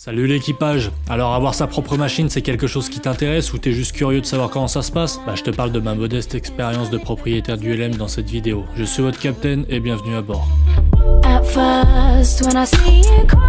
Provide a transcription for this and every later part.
Salut l'équipage. Alors avoir sa propre machine, c'est quelque chose qui t'intéresse ou t'es juste curieux de savoir comment ça se passe? Bah je te parle de ma modeste expérience de propriétaire d'ULM dans cette vidéo. Je suis votre capitaine et bienvenue à bord. At first, when I see you cry,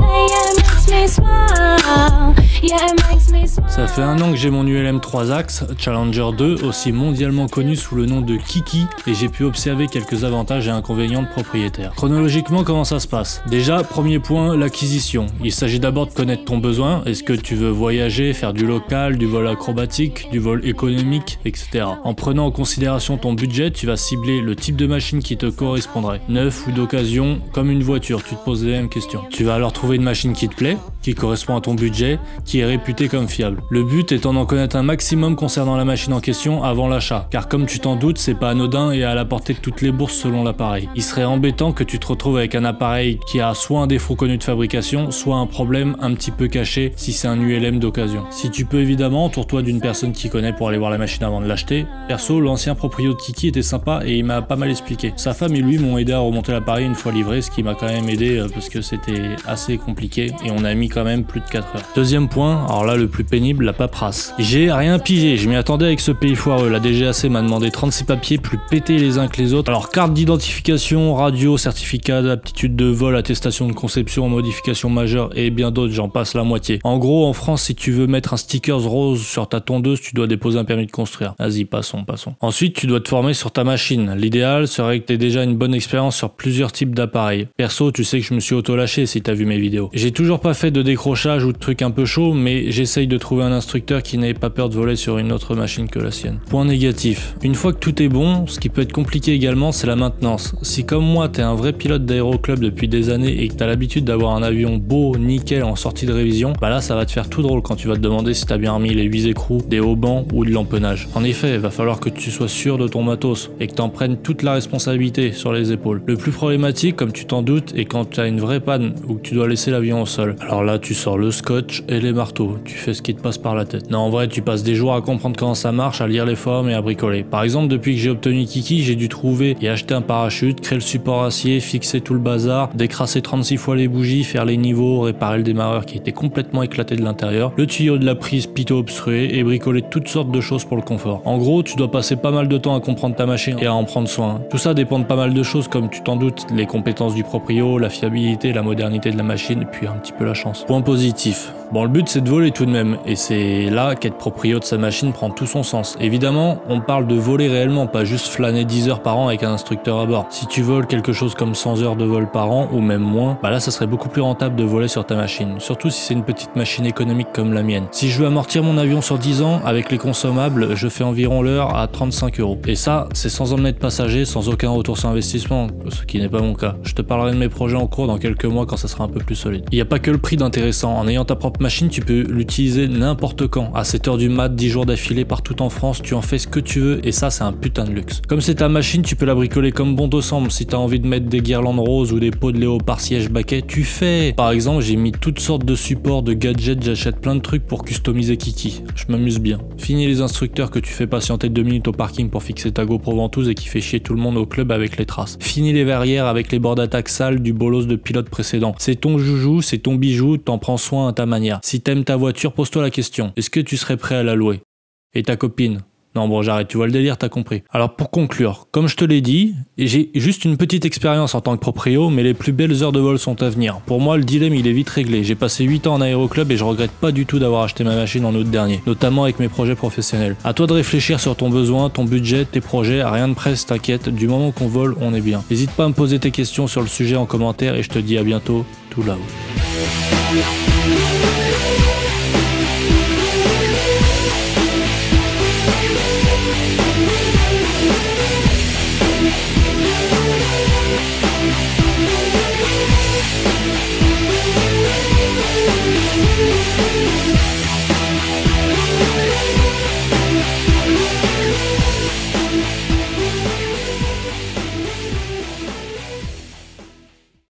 it makes me smile. Yeah, it makes me smile. Ça fait un an que j'ai mon ULM 3 axes, Challenger 2, aussi mondialement connu sous le nom de Kiki, et j'ai pu observer quelques avantages et inconvénients de propriétaire. Chronologiquement, comment ça se passe? Déjà, premier point, l'acquisition. Il s'agit d'abord de connaître ton besoin. Est-ce que tu veux voyager, faire du local, du vol acrobatique, du vol économique, etc. En prenant en considération ton budget, tu vas cibler le type de machine qui te correspondrait. Neuf ou d'occasion, comme une voiture, tu te poses les mêmes questions. Tu vas alors trouver une machine qui te plaît, qui correspond à ton budget, qui est réputée comme fiable. Le but étant d'en connaître un maximum concernant la machine en question avant l'achat, car comme tu t'en doutes, c'est pas anodin et à la portée de toutes les bourses selon l'appareil. Il serait embêtant que tu te retrouves avec un appareil qui a soit un défaut connu de fabrication, soit un problème un petit peu caché si c'est un ULM d'occasion. Si tu peux évidemment, entoure-toi d'une personne qui connaît pour aller voir la machine avant de l'acheter. Perso, l'ancien proprio de Kiki était sympa et il m'a pas mal expliqué. Sa femme et lui m'ont aidé à remonter l'appareil une fois livré, ce qui m'a quand même aidé parce que c'était assez compliqué et on a mis quand même plus de 4 heures. Deuxième point, alors là le plus pénible, la paperasse. J'ai rien pigé, je m'y attendais avec ce pays foireux. La DGAC m'a demandé 36 papiers plus pétés les uns que les autres. Alors carte d'identification, radio, certificat d'aptitude de vol, attestation de conception, modification majeure et bien d'autres, j'en passe la moitié. En gros, en France, si tu veux mettre un stickers rose sur ta tondeuse, tu dois déposer un permis de construire. Vas-y, passons. Ensuite, tu dois te former sur ta machine. L'idéal serait que tu aies déjà une bonne expérience sur plusieurs types d'appareils. Perso, tu sais que je me suis auto-lâché si t'as vu mes vidéos. J'ai toujours pas fait de décrochage ou de trucs un peu chauds, mais j'essaye de trouver un instructeur qui n'ait pas peur de voler sur une autre machine que la sienne. Point négatif. Une fois que tout est bon, ce qui peut être compliqué également, c'est la maintenance. Si comme moi, t'es un vrai pilote d'aéroclub depuis des années et que t'as l'habitude d'avoir un avion beau, nickel, en sortie de révision, bah là ça va te faire tout drôle quand tu vas te demander si t'as bien remis les 8 écrous, des haubans ou de l'empennage. En effet, il va falloir que tu sois sûr de ton matos et que t'en prennes toute la responsabilité sur les épaules. Le plus problématique, comme tu t'en doutes, est quand tu as une vraie panne ou que tu dois laisser l'avion au sol. Alors là tu sors le scotch et les marteaux, tu fais ce qui te passe par la tête. Non, en vrai tu passes des jours à comprendre comment ça marche, à lire les forums et à bricoler. Par exemple, depuis que j'ai obtenu Kiki, j'ai dû trouver et acheter un parachute, créer le support acier, fixer tout le bazar, décrasser 36 fois les bougies, faire les niveaux, réparer le démarreur qui était complètement éclaté de l'intérieur, le tuyau de la prise pito obstrué et bricoler toutes sortes de choses pour le confort. En gros, tu dois passer pas mal de temps à comprendre ta machine et à en prendre soin. Tout ça dépend de pas mal de choses comme tu t'en doutes, les compétences du proprio, la fiabilité, la modernité de la machine et puis un petit peu la chance. Point positif. Bon, le but c'est de voler tout de même et c'est là qu'être proprio de sa machine prend tout son sens. Évidemment, on parle de voler réellement, pas juste flâner 10 heures par an avec un instructeur à bord. Si tu voles quelque chose comme 100 heures de vol par an ou même moins, bah là ça serait beaucoup plus rentable de voler sur ta machine, surtout si c'est une petite machine économique comme la mienne. Si je veux amortir mon avion sur 10 ans, avec les consommables, je fais environ l'heure à 35 €. Et ça, c'est sans emmener de passagers, sans aucun retour sur investissement, ce qui n'est pas mon cas. Je te parlerai de mes projets en cours dans quelques mois quand ça sera un peu plus solide. Il n'y a pas que le prix d'intéressant, en ayant ta propre machine, tu peux l'utiliser n'importe quand. À 7h du mat, 10 jours d'affilée partout en France, tu en fais ce que tu veux et ça c'est un putain de luxe. Comme c'est ta machine, tu peux la bricoler comme bon te semble. Si t'as envie de mettre des guirlandes roses ou des pots de léopard siège baquet, tu fais. Par exemple, j'ai mis toutes sortes de supports, de gadgets, j'achète plein de trucs pour customiser Kiki. Je m'amuse bien. Fini les instructeurs que tu fais patienter 2 minutes au parking pour fixer ta GoPro ventouse et qui fait chier tout le monde au club avec les traces. Fini les verrières avec les bords d'attaque sales du bolos de pilote précédent. C'est ton joujou, c'est ton bijou, t'en prends soin à ta manière. Si t'aimes ta voiture, pose-toi la question. Est-ce que tu serais prêt à la louer? Et ta copine? Non bon j'arrête, tu vois le délire, t'as compris. Alors pour conclure, comme je te l'ai dit, j'ai juste une petite expérience en tant que proprio, mais les plus belles heures de vol sont à venir. Pour moi le dilemme il est vite réglé, j'ai passé 8 ans en aéroclub et je regrette pas du tout d'avoir acheté ma machine en août dernier, notamment avec mes projets professionnels. À toi de réfléchir sur ton besoin, ton budget, tes projets, rien de presse, t'inquiète, du moment qu'on vole on est bien. N'hésite pas à me poser tes questions sur le sujet en commentaire et je te dis à bientôt, tout là-haut.